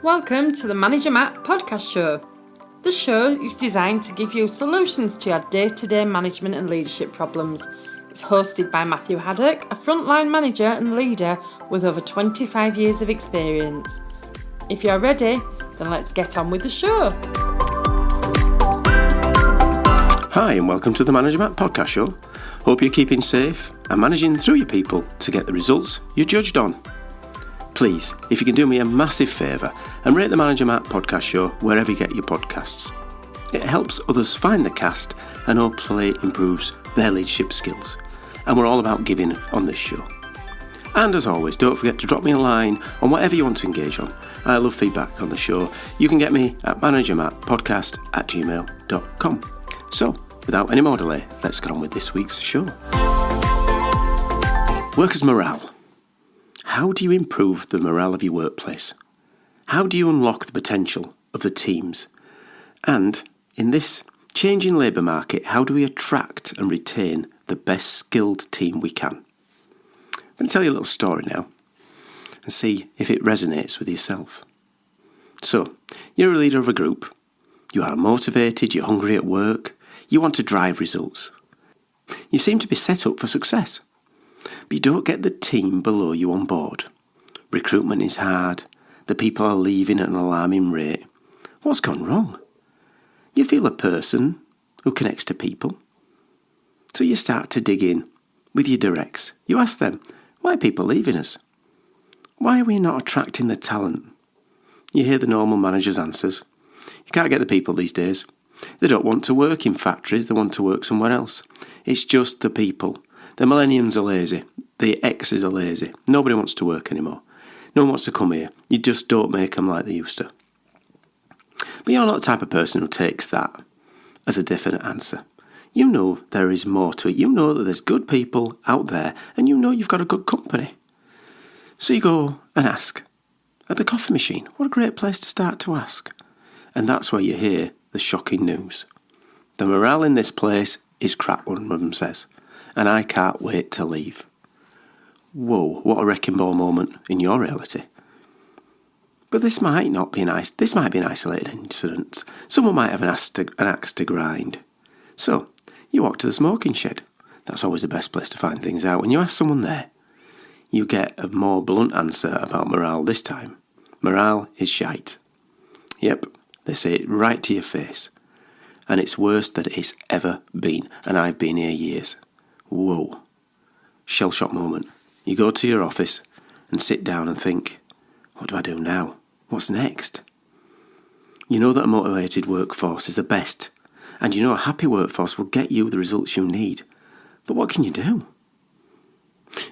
Welcome to the Manager Matt podcast show. The show is designed to give you solutions to your day-to-day management and leadership problems. It's hosted by Matthew Haddock, a frontline manager and leader with over 25 years of experience. If you're ready, then let's get on with the show. Hi and welcome to the Manager Matt podcast show. Hope you're keeping safe and managing through your people to get the results you're judged on. Please, if you can do me a massive favour and rate the Manager Matt podcast show wherever you get your podcasts. It helps others find the cast and hopefully improves their leadership skills. And we're all about giving on this show. And as always, don't forget to drop me a line on whatever you want to engage on. I love feedback on the show. You can get me at managermattpodcast@gmail.com. So, without any more delay, let's get on with this week's show. Workers' morale. How do you improve the morale of your workplace? How do you unlock the potential of the teams? And in this changing labour market, how do we attract and retain the best skilled team we can? I'm going to tell you a little story now and see if it resonates with yourself. So, you're a leader of a group. You are motivated, you're hungry at work, you want to drive results. You seem to be set up for success. But you don't get the team below you on board. Recruitment is hard. The people are leaving at an alarming rate. What's gone wrong? You feel a person who connects to people. So you start to dig in with your directs. You ask them, why are people leaving us? Why are we not attracting the talent? You hear the normal manager's answers. You can't get the people these days. They don't want to work in factories. They want to work somewhere else. It's just the people. The millenniums are lazy. The X's are lazy. Nobody wants to work anymore. No one wants to come here. You just don't make them like they used to. But you're not the type of person who takes that as a definite answer. You know there is more to it. You know that there's good people out there and you know you've got a good company. So you go and ask at the coffee machine. What a great place to start to ask. And that's where you hear the shocking news. The morale in this place is crap, one of them says. And I can't wait to leave. Whoa, what a wrecking ball moment in your reality. But this might not be this might be an isolated incident. Someone might have an axe to grind. So, you walk to the smoking shed. That's always the best place to find things out. When you ask someone there, you get a more blunt answer about morale this time. Morale is shite. Yep, they say it right to your face. And it's worse than it's ever been. And I've been here years. Whoa. Shell shock moment. You go to your office and sit down and think, what do I do now? What's next? You know that a motivated workforce is the best. And you know a happy workforce will get you the results you need. But what can you do?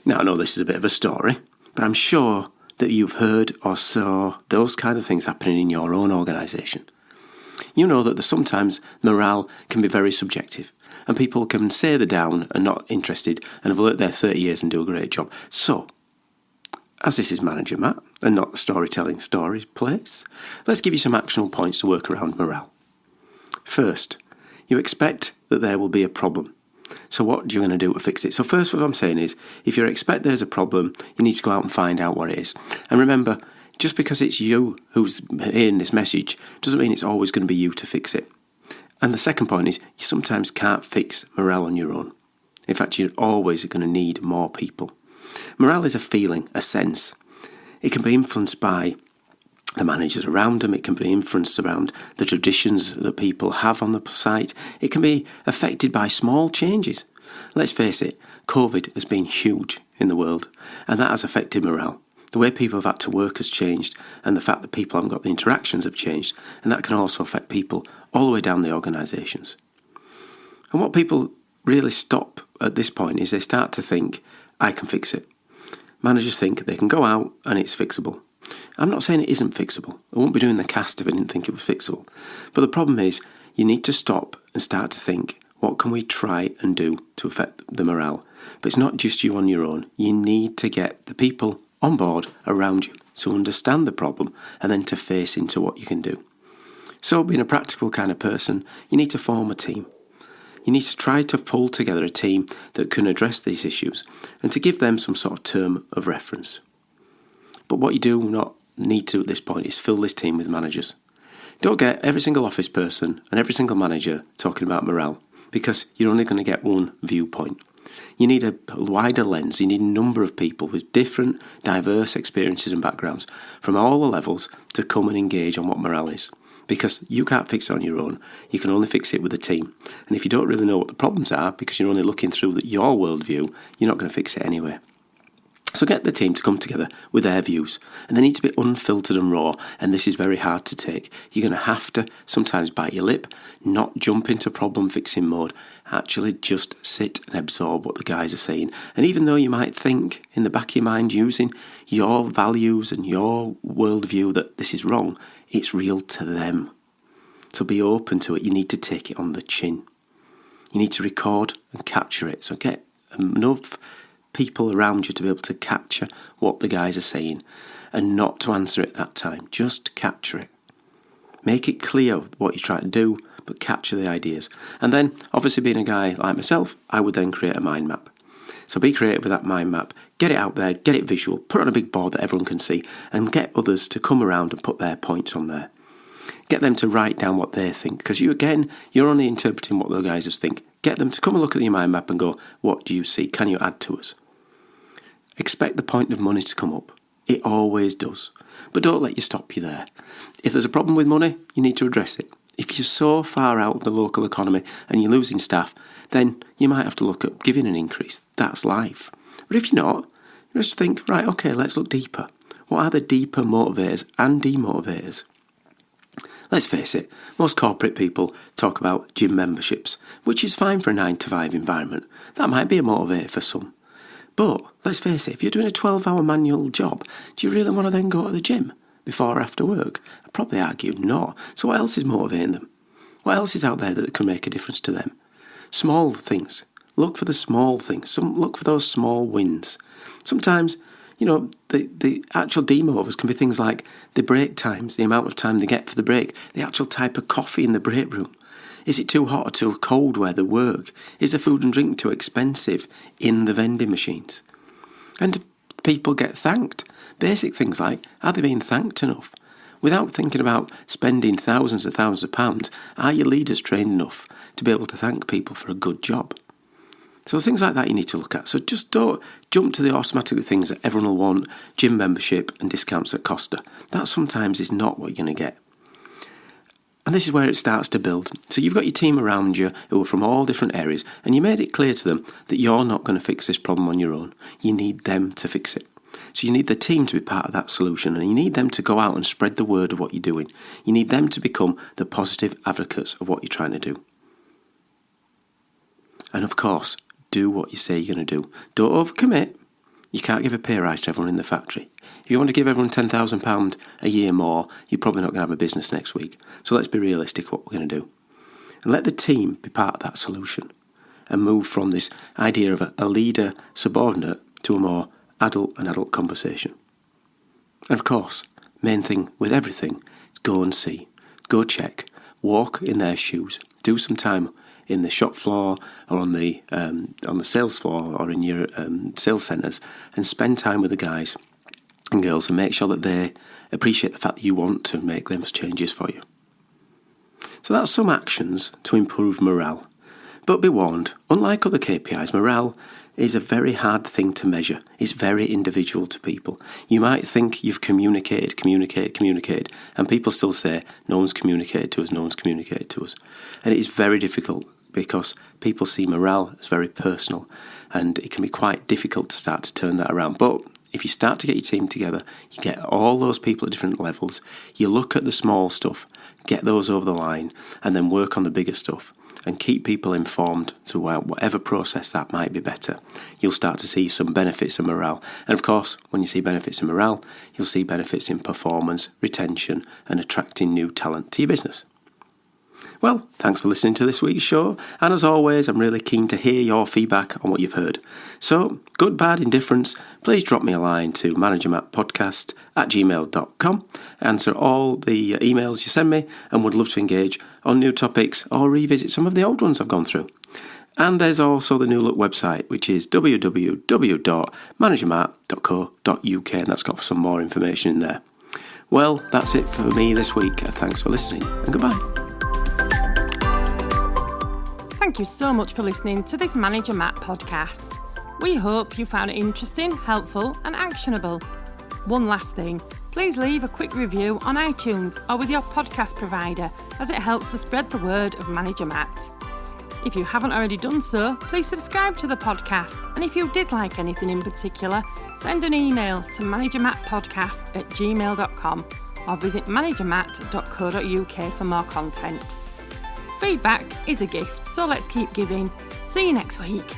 Now, I know this is a bit of a story, but I'm sure that you've heard or saw those kind of things happening in your own organisation. You know that sometimes morale can be very subjective. And people can say they're down and not interested and have worked there 30 years and do a great job. So, as this is Manager Matt and not the storytelling story place, let's give you some actionable points to work around morale. First, you expect that there will be a problem. So what are you going to do to fix it? So first, what I'm saying is, if you expect there's a problem, you need to go out and find out what it is. And remember, just because it's you who's hearing this message doesn't mean it's always going to be you to fix it. And the second point is, you sometimes can't fix morale on your own. In fact, you're always going to need more people. Morale is a feeling, a sense. It can be influenced by the managers around them. It can be influenced around the traditions that people have on the site. It can be affected by small changes. Let's face it, COVID has been huge in the world, and that has affected morale. The way people have had to work has changed, and the fact that people haven't got the interactions have changed, and that can also affect people all the way down the organisations. And what people really stop at this point is they start to think, I can fix it. Managers think they can go out and it's fixable. I'm not saying it isn't fixable. I wouldn't be doing the cast if I didn't think it was fixable. But the problem is, you need to stop and start to think, what can we try and do to affect the morale? But it's not just you on your own. You need to get the people on board around you to understand the problem and then to face into what you can do. So being a practical kind of person, you need to form a team. You need to try to pull together a team that can address these issues and to give them some sort of term of reference. But what you do not need to at this point is fill this team with managers. Don't get every single office person and every single manager talking about morale, because you're only going to get one viewpoint. You need a wider lens. You need a number of people with different, diverse experiences and backgrounds from all the levels to come and engage on what morale is. Because you can't fix it on your own. You can only fix it with a team. And if you don't really know what the problems are, because you're only looking through your worldview, you're not going to fix it anyway. So get the team to come together with their views. And they need to be unfiltered and raw. And this is very hard to take. You're going to have to sometimes bite your lip, not jump into problem fixing mode. Actually just sit and absorb what the guys are saying. And even though you might think in the back of your mind using your values and your worldview that this is wrong, it's real to them. So be open to it. You need to take it on the chin. You need to record and capture it. So get enough people around you to be able to capture what the guys are saying and not to answer it that time. Just capture it. Make it clear what you're trying to do, but capture the ideas. And then, obviously being a guy like myself, I would then create a mind map. So be creative with that mind map. Get it out there, get it visual, put it on a big board that everyone can see, and get others to come around and put their points on there. Get them to write down what they think, because you're only interpreting what the guys think. Get them to come and look at your mind map and go, what do you see? Can you add to us? Expect the point of money to come up. It always does. But don't let you stop you there. If there's a problem with money, you need to address it. If you're so far out of the local economy and you're losing staff, then you might have to look at giving an increase. That's life. But if you're not, just think, right, okay, let's look deeper. What are the deeper motivators and demotivators? Let's face it, most corporate people talk about gym memberships, which is fine for a 9-to-5 environment. That might be a motivator for some. But let's face it, if you're doing a 12-hour manual job, do you really want to then go to the gym before or after work? I'd probably argue not. So what else is motivating them? What else is out there that can make a difference to them? Small things. Look for the small things. Look for those small wins. Sometimes, the actual demotivers can be things like the break times, the amount of time they get for the break, the actual type of coffee in the break room. Is it too hot or too cold where they work? Is the food and drink too expensive in the vending machines? And people get thanked. Basic things like, are they being thanked enough? Without thinking about spending thousands of pounds, are your leaders trained enough to be able to thank people for a good job? So things like that you need to look at. So just don't jump to the automatic things that everyone will want, gym membership and discounts at Costa. That sometimes is not what you're going to get. And this is where it starts to build. So you've got your team around you who are from all different areas, and you made it clear to them that you're not going to fix this problem on your own. You need them to fix it. So you need the team to be part of that solution, and you need them to go out and spread the word of what you're doing. You need them to become the positive advocates of what you're trying to do. And of course, do what you say you're going to do. Don't overcommit. You can't give a pay rise to everyone in the factory. If you want to give everyone £10,000 a year more, you're probably not going to have a business next week. So let's be realistic what we're going to do. And let the team be part of that solution and move from this idea of a leader subordinate to a more adult conversation. And of course, main thing with everything is go and see. Go check. Walk in their shoes. Do some time in the shop floor or on the sales floor or in your sales centres, and spend time with the guys and girls and make sure that they appreciate the fact that you want to make those changes for you. So that's some actions to improve morale. But be warned, unlike other KPIs, morale is a very hard thing to measure. It's very individual to people. You might think you've communicated, and people still say, no one's communicated to us. And it is very difficult because people see morale as very personal, and it can be quite difficult to start to turn that around. But if you start to get your team together, you get all those people at different levels, you look at the small stuff, get those over the line, and then work on the bigger stuff, and keep people informed throughout whatever process that might be better, you'll start to see some benefits in morale. And of course, when you see benefits in morale, you'll see benefits in performance, retention, and attracting new talent to your business. Well, thanks for listening to this week's show, and as always, I'm really keen to hear your feedback on what you've heard. So, good, bad, indifference, please drop me a line to managermattpodcast@gmail.com, answer all the emails you send me, and would love to engage on new topics or revisit some of the old ones I've gone through. And there's also the New Look website, which is www.managermatt.co.uk, and that's got some more information in there. Well, that's it for me this week. Thanks for listening and goodbye. Thank you so much for listening to this Manager Matt podcast. We hope you found it interesting, helpful and actionable. One last thing, please leave a quick review on iTunes or with your podcast provider, as it helps to spread the word of Manager Matt. If you haven't already done so, please subscribe to the podcast, and if you did like anything in particular, send an email to managermattpodcast@gmail.com or visit managermatt.co.uk for more content. Feedback is a gift, so let's keep giving. See you next week.